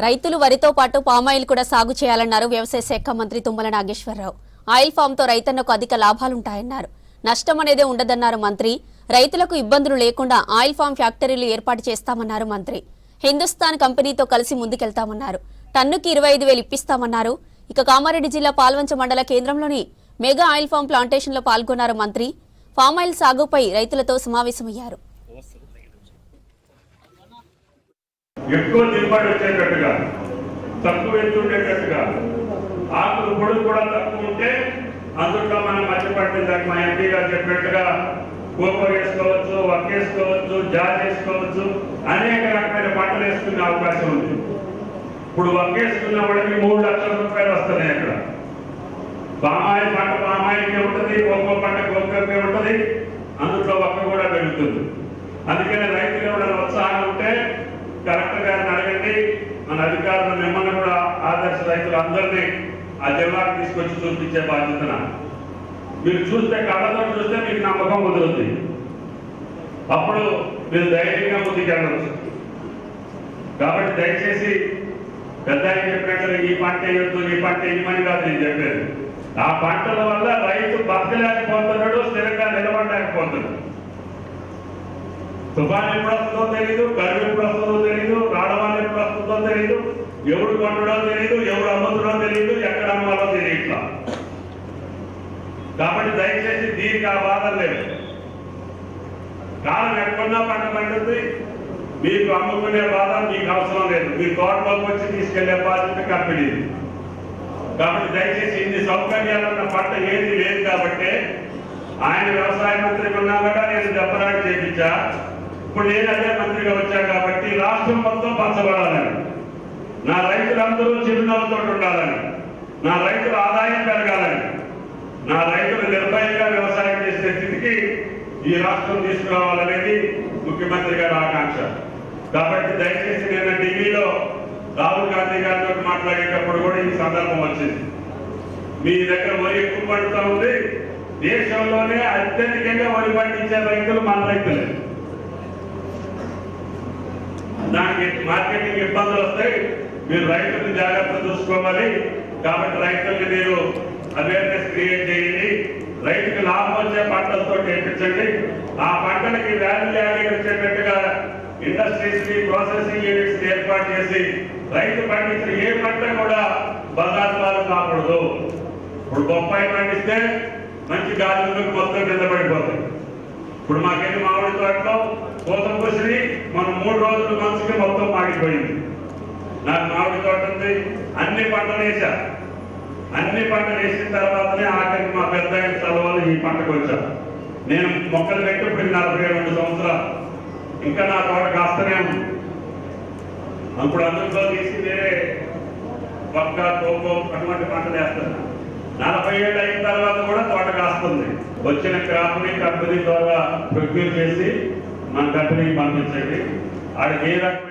రైతులు వరితో పాటు పామాయిల్ కూడా సాగు చేయాలన్నారు వ్యవసాయ శాఖ మంత్రి తుమ్మల నాగేశ్వరరావు. ఆయిల్ ఫామ్ తో రైతన్నకు అధిక లాభాలుంటాయన్నారు. నష్టం అనేదే ఉండదన్నారు మంత్రి. రైతులకు ఇబ్బందులు లేకుండా ఆయిల్ ఫామ్ ఫ్యాక్టరీలు ఏర్పాటు చేస్తామన్నారు మంత్రి. హిందుస్థాన్ కంపెనీతో కలిసి ముందుకెళ్తామన్నారు. టన్నుకి 25,000 ఇప్పిస్తామన్నారు. ఇక కామారెడ్డి జిల్లా పాల్వంచ మండల కేంద్రంలోని మెగా ఆయిల్ ఫామ్ ప్లాంటేషన్ లో పాల్గొన్నారు మంత్రి. పామాయిల్ సాగుపై రైతులతో సమావేశమయ్యారు. ఎక్కువ దిగుబడి వచ్చేటట్టుగా, తక్కువ ఎత్తు ఉండేటట్టుగా, ఆకులు పొడుగు కూడా తక్కువ ఉంటే అందులో మనం మధ్య పట్టిందాక మా ఎంపీ గారు చెప్పినట్టుగా కోకో వేసుకోవచ్చు, వక్ వేసుకోవచ్చు, జాజ్ వేసుకోవచ్చు, అనేక రకమైన పంటలు వేసుకునే అవకాశం ఉంది. ఇప్పుడు వక్ వేసుకున్న వాడికి 3 లక్షల రూపాయలు వస్తున్నాయి. అక్కడ పామాయిల్ పంట పామాయిల్కే ఉంటుంది, కోకో పంట కోకోకే ఉంటుంది, అందులో వక్క కూడా పెరుగుతుంది. అందుకని రైతులు ఎవరైనా ఉత్సాహం ఉంటే కలెక్టర్ గారిని అడగండి. మన అధికారులు మిమ్మల్ని కూడా ఆదర్శ రైతులు అందరినీ ఆ జిల్లాకు తీసుకొచ్చి చూపించే బాధ్యతన మీరు చూస్తే, కళ్ళతో చూస్తే మీకు నమ్మకం కుదురుతుంది. అప్పుడు మీరు ధైర్యంగా ముందుకెళ్ళవచ్చు. కాబట్టి దయచేసి పెద్ద చెప్పినట్టు ఈ పంట వేయొద్దు, ఈ పంట వేయమని కాదు నేను చెప్పేది. ఆ పంటల వల్ల రైతు బతకలేకపోతున్నాడు, స్థిరంగా నిలబడలేకపోతున్నాడు. తుఫాన్ ఎప్పుడు వస్తుందో తెలియదు, కరువు ఎప్పుడు వస్తుందో తెలియదు, రాడవాళ్ళు ఎప్పుడు వస్తుందో తెలియదు, ఎవడు కొట్టడో తెలియదు, ఎవడు అమ్ముతుందో తెలియదు, ఎక్కడ అమ్మాలో తెలియట్లా. కాబట్టి దయచేసి దీనికి ఆ బాధ లేదు. కాలం ఎక్కడున్నా పంట పండుతుంది. మీకు అమ్ముకునే బాధ మీకు అవసరం లేదు. మీ తోటలోకి వచ్చి తీసుకెళ్లే బాధ్యత కంపెనీది. కాబట్టి దయచేసి ఇన్ని సౌకర్యాలున్న పంట ఏది లేదు. కాబట్టి ఆయన వ్యవసాయ మంత్రిగా ఉన్నా కూడా నేను దెబ్బలాట చేయించా. ఇప్పుడు నేను అదే మంత్రిగా వచ్చా కాబట్టి రాష్ట్రం మొత్తం పంచబడాలని, నా రైతులందరూ చిరునవ్వుతో ఉండాలని, నా రైతుల ఆదాయం పెరగాలని, నా రైతులు నిర్భయంగా వ్యవసాయం చేసే స్థితికి ఈ రాష్ట్రం తీసుకురావాలనేది ముఖ్యమంత్రి గారి ఆకాంక్ష. కాబట్టి దయచేసి నేను ఢిల్లీలో రాహుల్ గాంధీ గారితో మాట్లాడేటప్పుడు కూడా ఈ సందర్భం వచ్చింది. మీ దగ్గర వరి ఎక్కువ పండుతూ ఉంది. దేశంలోనే అత్యధికంగా వరి పండించే రైతులు మన రైతులే. దానికి మార్కెటింగ్ ఇబ్బందులు వస్తాయి. మీరు రైతులను జాగ్రత్త చూసుకోవాలి. కాబట్టి రైతుల్ని మీరు అవేర్నెస్ క్రియేట్ చేయండి. రైతుకి లాభం వచ్చే పంటలతో చేయించండి. ఆ పంటలకి వాల్యూ యాడెడ్ వచ్చేటట్టుగా ఇండస్ట్రీస్ ని, ప్రాసెసింగ్ యూనిట్స్ ఏర్పాటు చేసి రైతు పండించిన ఏ పంట కూడా బజార్లు కాకూడదు. ఇప్పుడు బొప్పాయి పండిస్తే మంచి గాలి మొత్తం కింద పడిపోతాయి. ఇప్పుడు మాకెళ్ళి మామిడి తోటలో కోతం కోసి మనం 3 రోజుల మనసుకి మొత్తం మాడిపోయింది. నాకు మామిడి తోట ఉంది. అన్ని పంటలు వేసా. అన్ని పంటలు వేసిన తర్వాతనే ఆఖరికి మా పెద్ద చదవాలి ఈ పంటకు వచ్చా. నేను మొక్కలు పెట్టి ఇప్పుడు 42 సంవత్సరాలు ఇంకా నా తోట కాస్తూనే ఉంది. అప్పుడు అందులో తీసి వేరే పక్క కోకో అటువంటి పంటలు వేస్తాను. 40 ఏళ్ళు అయిన తర్వాత కూడా తోట కాస్తుంది. వచ్చిన క్రాప్ని కంపెనీ ద్వారా ప్రొక్యూర్ చేసి మన కంపెనీకి పంపించండి. ఆడికి ఏ రకం